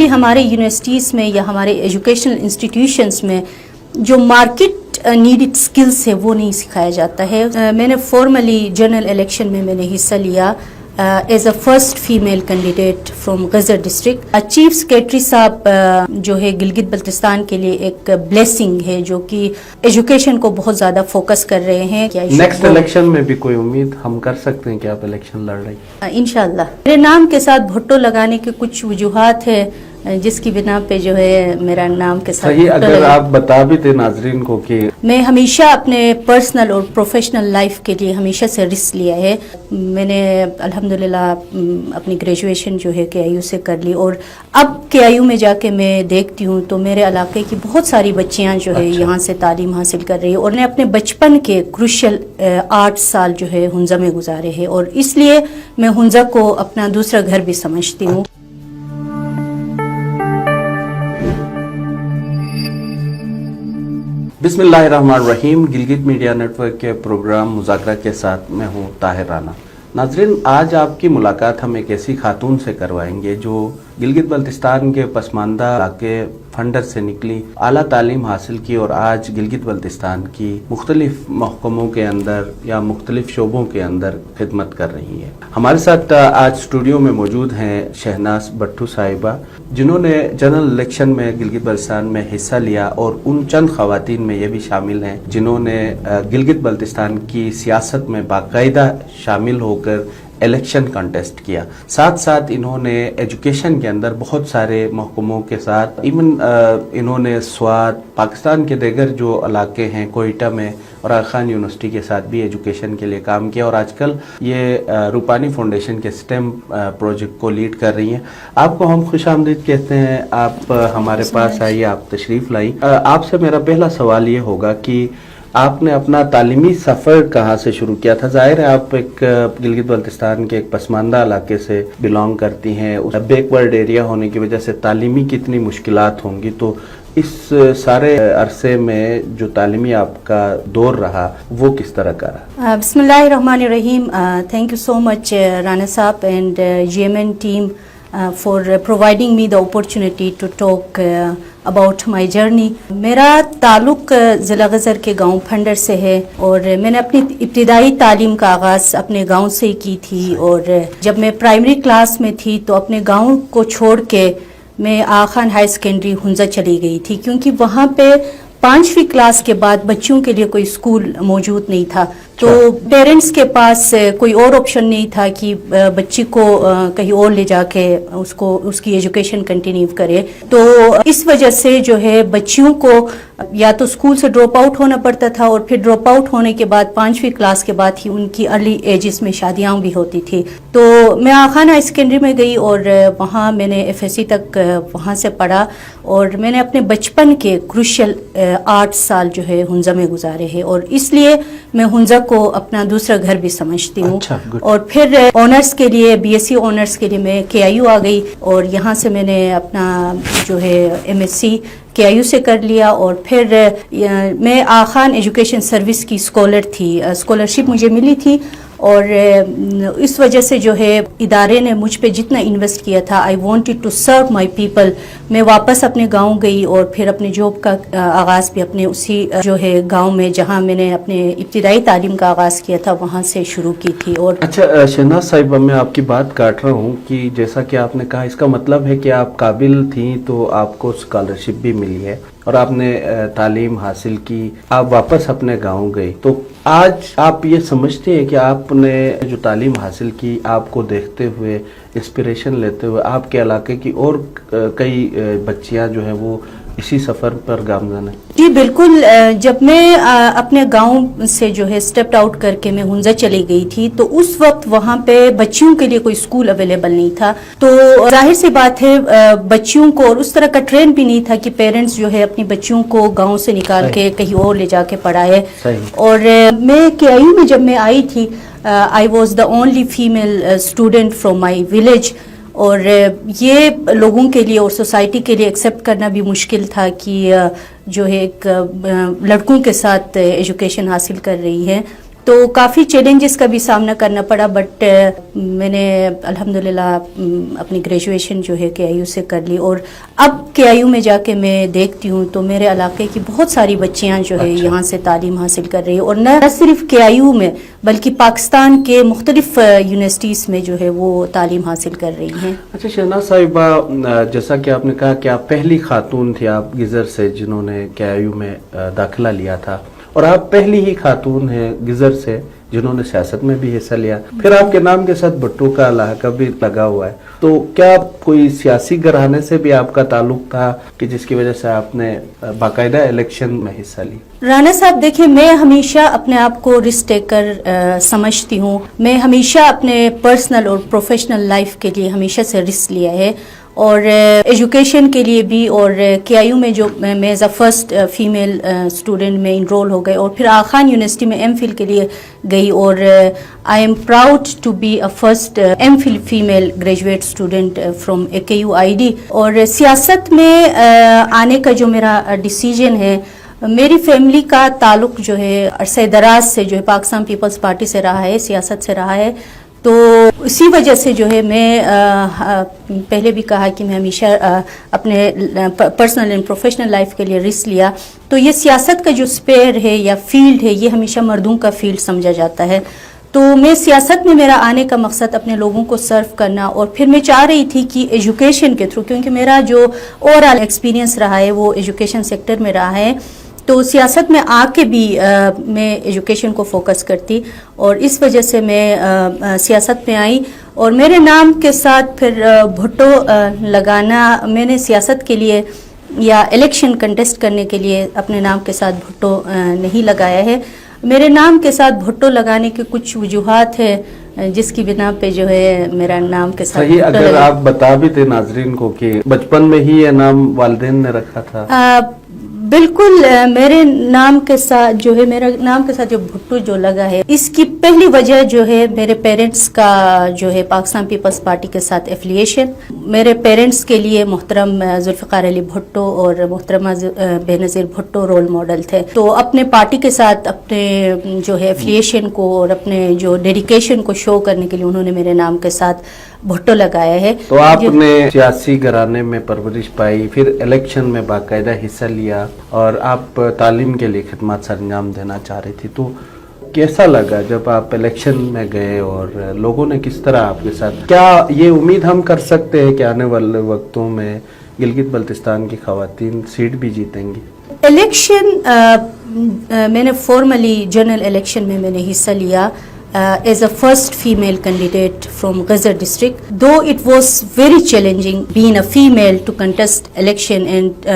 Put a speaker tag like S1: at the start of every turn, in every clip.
S1: Normally ہمارے universities میں یا ہمارے ایجوکیشنل انسٹیٹیوشنس میں جو مارکیٹ نیڈڈ سکلز ہے وہ نہیں سکھایا جاتا ہے. میں نے فارملی جنرل الیکشن میں نے حصہ لیا as a first female candidate from Ghizer district. Chief secretary صاحب جو ہے گلگت بلتستان کے لیے ایک بلیسنگ ہے جو کہ ایجوکیشن کو بہت زیادہ فوکس کر رہے ہیں.
S2: نیکسٹ الیکشن میں بھی کوئی امید ہم کر سکتے ہیں کہ آپ الیکشن لڑ رہی ہیں؟
S1: انشاءاللہ. میرے نام کے ساتھ بھٹو لگانے کے کچھ وجوہات ہیں جس کی بنا پہ جو ہے میرا نام کے ساتھ
S2: صحیح. اگر آپ بتا بھی تھے ناظرین کو کہ
S1: میں ہمیشہ اپنے پرسنل اور پروفیشنل لائف کے لیے ہمیشہ سے رسک لیا ہے. میں نے الحمدللہ اپنی گریجویشن جو ہے KIU سے کر لی اور اب KIU میں جا کے میں دیکھتی ہوں تو میرے علاقے کی بہت ساری بچیاں جو ہے یہاں سے تعلیم حاصل کر رہی ہیں اور نے اپنے بچپن کے کروشل 8 سال جو ہے ہنزہ میں گزارے ہیں اور اس لیے میں ہنزہ کو اپنا دوسرا گھر بھی سمجھتی ہوں.
S2: بسم اللہ الرحمن الرحیم. گلگت میڈیا نیٹ ورک کے پروگرام مذاکرہ کے ساتھ میں ہوں طاہر رانا. ناظرین، آج آپ کی ملاقات ہم ایک ایسی خاتون سے کروائیں گے جو گلگت بلتستان کے پسماندہ علاقے فنڈر سے نکلی، اعلیٰ تعلیم حاصل کی اور آج گلگت بلتستان کی مختلف محکموں کے اندر یا مختلف شعبوں کے اندر خدمت کر رہی ہے. ہمارے ساتھ آج اسٹوڈیو میں موجود ہیں شہناز بٹو صاحبہ، جنہوں نے جنرل الیکشن میں گلگت بلتستان میں حصہ لیا اور ان چند خواتین میں یہ بھی شامل ہیں جنہوں نے گلگت بلتستان کی سیاست میں باقاعدہ شامل ہو کر الیکشن کنٹیسٹ کیا. ساتھ ساتھ انہوں نے ایجوکیشن کے اندر بہت سارے محکموں کے ساتھ ایون انہوں نے سوات، پاکستان کے دیگر جو علاقے ہیں کوئٹہ میں اور آغا خان یونیورسٹی کے ساتھ بھی ایجوکیشن کے لیے کام کیا اور آج کل یہ روپانی فاؤنڈیشن کے سٹیم پروجیکٹ کو لیڈ کر رہی ہیں. آپ کو ہم خوش آمدید کہتے ہیں. آپ ہمارے پاس آئیے، آپ تشریف لائی. آپ سے میرا پہلا سوال یہ ہوگا کہ آپ نے اپنا تعلیمی سفر کہاں سے شروع کیا تھا؟ ظاہر ہے آپ ایک گلگت بلتستان کے ایک پسماندہ علاقے سے بلانگ کرتی ہیں، بیک ورڈ ایریا ہونے کی وجہ سے تعلیمی کتنی مشکلات ہوں گی، تو اس سارے عرصے میں جو تعلیمی آپ کا دور رہا وہ کس طرح کا رہا؟
S1: بسم اللہ الرحمن الرحیم. تھینک یو سو مچ رانا صاحب and GMN team for providing me the opportunity to talk about my journey. میرا تعلق ضلع غزر کے گاؤں پھنڈر سے ہے اور میں نے اپنی ابتدائی تعلیم کا آغاز اپنے گاؤں سے ہی کی تھی اور جب میں پرائمری کلاس میں تھی تو اپنے گاؤں کو چھوڑ کے میں آغا خان ہائی سیکنڈری ہنزہ چلی گئی تھی کیونکہ وہاں پہ 5ویں کلاس کے بعد بچوں کے لیے کوئی اسکول موجود نہیں تھا تو پیرنٹس کے پاس کوئی اور آپشن نہیں تھا کہ بچی کو کہیں اور لے جا کے اس کی ایجوکیشن کنٹینیو کرے. تو اس وجہ سے جو ہے بچیوں کو یا تو اسکول سے ڈراپ آؤٹ ہونا پڑتا تھا اور پھر ڈراپ آؤٹ ہونے کے بعد 5ویں کلاس کے بعد ہی ان کی ارلی ایجز میں شادیاں بھی ہوتی تھی. تو میں آغا خان ہائی سیکنڈری میں گئی اور وہاں میں نے FSC تک وہاں سے پڑھا اور میں نے اپنے بچپن کے کروشل 8 سال جو ہے ہنزہ میں گزارے ہیں اور اس لیے میں ہنزہ کو اپنا دوسرا گھر بھی سمجھتی ہوں. اور پھر آنرس کے لیے BSc آنرس کے لیے میں KIU آ گئی اور یہاں سے میں نے اپنا جو ہے MSc KIU سے کر لیا اور پھر میں آغا خان ایجوکیشن سروس کی اسکالر تھی، اسکالرشپ مجھے ملی تھی اور اس وجہ سے جو ہے ادارے نے مجھ پہ جتنا انویسٹ کیا تھا I wanted to serve my people. میں واپس اپنے گاؤں گئی اور پھر اپنے جاب کا آغاز بھی اپنے اسی جو ہے گاؤں میں جہاں میں نے اپنے ابتدائی تعلیم کا آغاز کیا تھا وہاں سے شروع کی تھی. اور
S2: اچھا شہناز صاحبہ، میں آپ کی بات کاٹ رہا ہوں کہ جیسا کہ آپ نے کہا اس کا مطلب ہے کہ آپ قابل تھیں تو آپ کو اسکالرشپ بھی ملی ہے اور آپ نے تعلیم حاصل کی، آپ واپس اپنے گاؤں گئے. تو آج آپ یہ سمجھتے ہیں کہ آپ نے جو تعلیم حاصل کی آپ کو دیکھتے ہوئے انسپریشن لیتے ہوئے آپ کے علاقے کی اور کئی بچیاں جو ہیں وہ اسی سفر پر گامزن ہیں؟
S1: جی بالکل. جب میں اپنے گاؤں سے جو ہے اسٹیپ آؤٹ کر کے میں ہنزہ چلی گئی تھی تو اس وقت وہاں پہ بچیوں کے لیے کوئی اسکول اویلیبل نہیں تھا. تو ظاہر سی بات ہے بچیوں کو اور اس طرح کا ٹرینڈ بھی نہیں تھا کہ پیرنٹس جو ہے اپنی بچیوں کو گاؤں سے نکال کے کہیں اور لے جا کے پڑھائے. اور میں KIU میں جب میں آئی تھی I was the only female student from my village اور یہ لوگوں کے لیے اور سوسائٹی کے لیے ایکسیپٹ کرنا بھی مشکل تھا کہ جو ہے ایک لڑکوں کے ساتھ ایجوکیشن حاصل کر رہی ہے. تو کافی چیلنجز کا بھی سامنا کرنا پڑا، بٹ میں نے الحمدللہ اپنی گریجویشن جو ہے کے آئی یو سے کر لی، اور اب کے آئی یو میں جا کے میں دیکھتی ہوں تو میرے علاقے کی بہت ساری بچیاں جو ہے یہاں سے تعلیم حاصل کر رہی ہیں، اور نہ صرف کے آئی یو میں بلکہ پاکستان کے مختلف یونیورسٹیز میں جو ہے وہ تعلیم حاصل کر رہی ہیں۔
S2: اچھا شہناز صاحبہ، جیسا کہ آپ نے کہا کہ آپ پہلی خاتون تھی آپ گزر سے جنہوں نے کے آئی یو میں داخلہ لیا تھا، اور آپ پہلی ہی خاتون ہیں گزر سے جنہوں نے سیاست میں بھی حصہ لیا، پھر آپ کے نام کے ساتھ بھٹو کا لاحقہ بھی لگا ہوا ہے، تو کیا کوئی سیاسی گھرانے سے بھی آپ کا تعلق تھا کہ جس کی وجہ سے آپ نے باقاعدہ الیکشن میں حصہ لی؟
S1: رانا صاحب دیکھیں، میں ہمیشہ اپنے آپ کو رسک ٹیکر سمجھتی ہوں، میں ہمیشہ اپنے پرسنل اور پروفیشنل لائف کے لیے ہمیشہ سے رسک لیا ہے، اور ایجوکیشن کے لیے بھی، اور کے آئی یو میں جو میں as a first female student میں انرول ہو گئے، اور پھر آخان یونیورسٹی میں ایم فل کے لیے گئی، اور I am proud to be a first M Phil female graduate student from A K U I D. اور سیاست میں آنے کا جو میرا ڈیسیجن ہے، میری فیملی کا تعلق جو ہے عرصہ دراز سے جو ہے پاکستان پیپلز پارٹی سے رہا ہے، سیاست سے رہا ہے، تو اسی وجہ سے جو ہے میں پہلے بھی کہا کہ میں ہمیشہ اپنے پرسنل اینڈ پروفیشنل لائف کے لیے رسک لیا، تو یہ سیاست کا جو اسپیئر ہے یا فیلڈ ہے یہ ہمیشہ مردوں کا فیلڈ سمجھا جاتا ہے، تو میں سیاست میں میرا آنے کا مقصد اپنے لوگوں کو سرو کرنا، اور پھر میں چاہ رہی تھی کہ ایجوکیشن کے تھرو، کیونکہ میرا جو اوور آل ایکسپیرینس رہا ہے وہ ایجوکیشن سیکٹر میں رہا ہے، تو سیاست میں آ کے بھی میں ایجوکیشن کو فوکس کرتی، اور اس وجہ سے میں سیاست میں آئی، اور میرے نام کے ساتھ پھر بھٹو لگانا، میں نے سیاست کے لیے یا الیکشن کنٹیسٹ کرنے کے لیے اپنے نام کے ساتھ بھٹو نہیں لگایا ہے، میرے نام کے ساتھ بھٹو لگانے کے کچھ وجوہات ہیں جس کی بنا پہ جو ہے میرا نام کے ساتھ
S2: صحیح، اگر آپ بتا بھی تھے ناظرین کو کہ بچپن میں ہی یہ نام والدین نے رکھا تھا؟
S1: بالکل، میرے نام کے ساتھ جو ہے، میرا نام کے ساتھ جو بھٹو جو لگا ہے، اس کی پہلی وجہ جو ہے میرے پیرنٹس کا جو ہے پاکستان پیپلز پارٹی کے ساتھ ایفیلیشن۔ میرے پیرنٹس کے لیے محترم ذوالفقار علی بھٹو اور محترمہ بے نظیر بھٹو رول ماڈل تھے، تو اپنے پارٹی کے ساتھ اپنے جو ہے ایفیلیشن کو اور اپنے جو ڈیڈیکیشن کو شو کرنے کے لیے انہوں نے میرے نام کے ساتھ بھٹو لگایا ہے۔
S2: تو آپ نے سیاسی گھرانے میں پرورش پائی، پھر الیکشن میں باقاعدہ حصہ لیا، اور آپ تعلیم کے لیے خدمات سر انجام دینا چاہ رہی تھی، تو کیسا لگا جب آپ الیکشن میں گئے، اور لوگوں نے کس طرح آپ کے ساتھ، کیا یہ امید ہم کر سکتے ہیں کہ آنے والے وقتوں میں گلگت بلتستان کی خواتین سیٹ بھی جیتیں گی؟
S1: الیکشن میں نے فارملی جنرل الیکشن میں نے حصہ لیا as a first female candidate from Ghazar district, though it was very challenging being a female to contest election and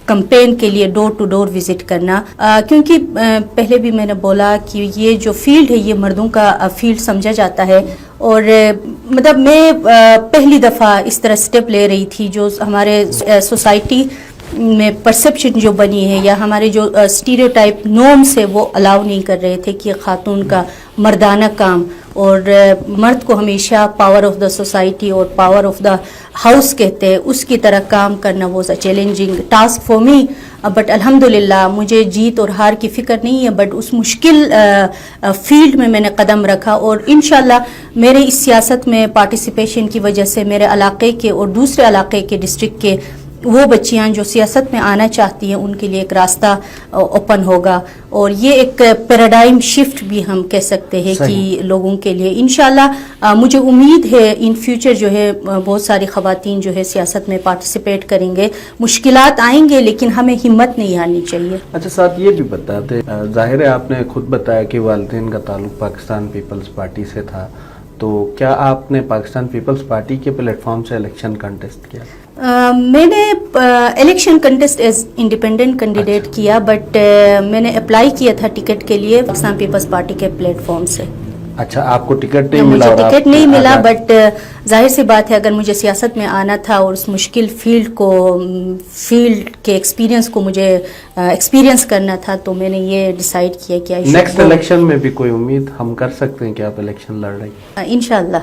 S1: campaign کے لیے ڈور ٹو ڈور وزٹ کرنا، کیونکہ پہلے بھی میں نے بولا کہ یہ جو فیلڈ ہے یہ مردوں کا فیلڈ سمجھا جاتا ہے، اور مطلب میں پہلی دفعہ اس طرح سٹیپ لے رہی تھی، جو ہمارے سوسائٹی میں پرسپشن جو بنی ہے یا ہمارے جو اسٹیریوٹائپ نورمس ہے وہ الاؤ نہیں کر رہے تھے کہ خاتون کا مردانہ کام، اور مرد کو ہمیشہ پاور آف دا سوسائٹی اور پاور آف دا ہاؤس کہتے ہیں، اس کی طرح کام کرنا was a challenging task for me, but الحمدللہ مجھے جیت اور ہار کی فکر نہیں ہے، بٹ اس مشکل فیلڈ میں نے قدم رکھا، اور انشاءاللہ میرے اس سیاست میں پارٹیسپیشن کی وجہ سے میرے علاقے کے اور دوسرے علاقے کے ڈسٹرکٹ کے وہ بچیاں جو سیاست میں آنا چاہتی ہیں ان کے لیے ایک راستہ اوپن ہوگا، اور یہ ایک پیراڈائم شفٹ بھی ہم کہہ سکتے ہیں کہ لوگوں کے لیے انشاءاللہ مجھے امید ہے ان فیوچر جو ہے بہت ساری خواتین جو ہے سیاست میں پارٹیسپیٹ کریں گے، مشکلات آئیں گے لیکن ہمیں ہمت نہیں ہارنی چاہیے۔
S2: اچھا ساتھ یہ بھی بتاتے، ظاہر ہے آپ نے خود بتایا کہ والدین کا تعلق پاکستان پیپلز پارٹی سے تھا، تو کیا آپ نے پاکستان پیپلز پارٹی کے پلیٹ فارم سے الیکشن کنٹیسٹ کیا؟
S1: میں نے election contest as independent candidate کیا، بٹ میں نے اپلائی کیا تھا ٹکٹ کے لیے پاکستان پیپلز پارٹی کے پلیٹ فارم سے۔
S2: اچھا، آپ کو ٹکٹ نہیں ملا؟
S1: مجھے ٹکٹ نہیں ملا، بٹ ظاہر سی بات ہے اگر مجھے سیاست میں آنا تھا اور اس مشکل فیلڈ کے ایکسپیرینس کو مجھے ایکسپیرینس کرنا تھا، تو میں نے یہ ڈیسائیڈ کیا کہ
S2: نیکسٹ الیکشن میں بھی کوئی امید ہم کر سکتے ہیں کہ آپ الیکشن لڑ رہی ہیں؟
S1: انشاءاللہ۔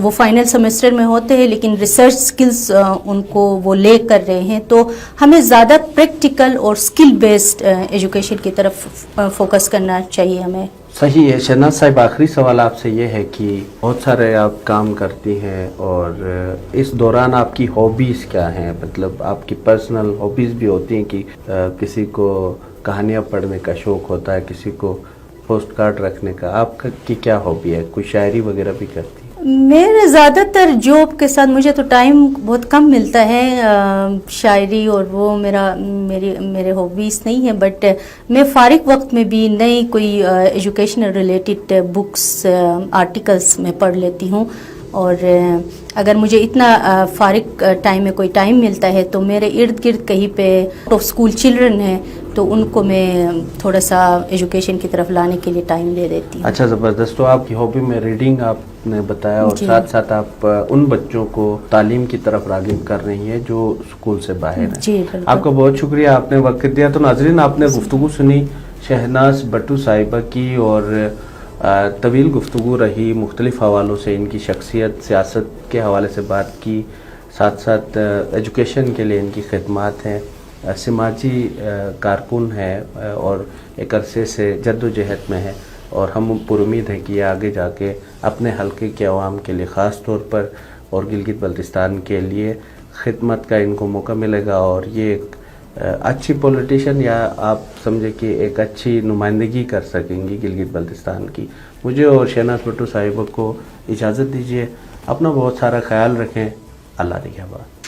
S1: وہ فائنل سیمسٹر میں ہوتے ہیں لیکن ریسرچ سکلز ان کو وہ لے کر رہے ہیں، تو ہمیں زیادہ پریکٹیکل اور اسکل بیسڈ ایجوکیشن کی طرف فوکس کرنا چاہیے ہمیں.
S2: صحیح ہے. شہناز صاحب، آخری سوال آپ سے یہ ہے کہ بہت سارے آپ کام کرتی ہیں اور اس دوران آپ کی ہابیز کیا ہیں؟ مطلب آپ کی پرسنل ہابیز بھی ہوتی ہیں کہ کسی کو کہانیاں پڑھنے کا شوق ہوتا ہے، کسی کو پوسٹ کارڈ رکھنے کا. آپ کی کیا ہابی ہے؟ کوئی شاعری وغیرہ بھی کرتی ہیں؟
S1: میرے زیادہ تر جاب کے ساتھ مجھے تو ٹائم بہت کم ملتا ہے شاعری اور وہ میرے ہابیز نہیں ہیں، بٹ میں فارغ وقت میں بھی نئی کوئی ایجوکیشنل ریلیٹڈ بکس آرٹیکلس میں پڑھ لیتی ہوں. اور اگر مجھے اتنا فارغ ٹائم میں کوئی ٹائم ملتا ہے تو میرے ارد گرد کہیں پہ اسکول چلڈرن ہیں تو ان کو میں تھوڑا سا ایجوکیشن کی طرف لانے کے لیے ٹائم دے دیتی ہوں.
S2: اچھا، زبردست. تو آپ کی ہابی میں ریڈنگ آپ نے بتایا، اور
S1: جی.
S2: ساتھ ساتھ آپ ان بچوں کو تعلیم کی طرف راغب کر رہی ہیں جو اسکول سے باہر ہیں.
S1: جی بالکل.
S2: آپ کا بہت شکریہ، آپ نے وقت دیا. تو ناظرین، آپ نے گفتگو سنی شہناز بٹو صاحبہ کی، اور طویل گفتگو رہی. مختلف حوالوں سے ان کی شخصیت، سیاست کے حوالے سے بات کی، ساتھ ساتھ ایجوکیشن کے لیے ان کی خدمات ہیں. سماجی کارکن ہے اور ایک عرصے سے جد و جہد میں ہے، اور ہم پر امید ہے کہ یہ آگے جا کے اپنے حلقے کے عوام کے لیے خاص طور پر اور گلگت بلتستان کے لیے خدمت کا ان کو موقع ملے گا، اور یہ ایک اچھی پولیٹیشین، یا آپ سمجھے کہ ایک اچھی نمائندگی کر سکیں گی گلگت بلتستان کی. مجھے اور شہناز بٹو صاحبہ کو اجازت دیجیے. اپنا بہت سارا خیال رکھیں. اللہ نگہبان.